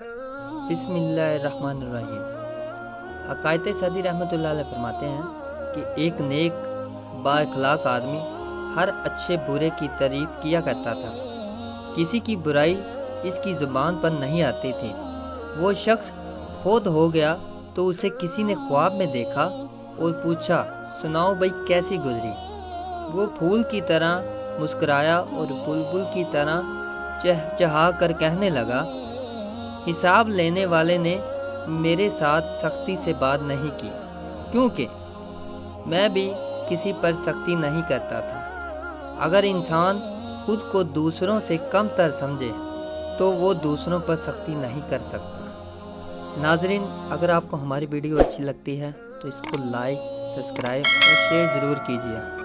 बिस्मिल्लाहिर्रहमानिर्रहीम। अकायत सदी रहमतुल्लाह अलैह फरमाते हैं कि एक नेक बाअखलाक आदमी हर अच्छे बुरे की तारीफ किया करता था। किसी की बुराई इसकी ज़ुबान पर नहीं आती थी। वो शख्स फौत हो गया तो उसे किसी ने ख्वाब में देखा और पूछा, सुनाओ भाई कैसी गुजरी। वो फूल की तरह मुस्कुराया और बुलबुल की तरह चहचहा कर कहने लगा, हिसाब लेने वाले ने मेरे साथ सख्ती से बात नहीं की, क्योंकि मैं भी किसी पर सख्ती नहीं करता था। अगर इंसान खुद को दूसरों से कम तर समझे तो वो दूसरों पर सख्ती नहीं कर सकता। नाजरीन, अगर आपको हमारी वीडियो अच्छी लगती है तो इसको लाइक, सब्सक्राइब और शेयर ज़रूर कीजिए।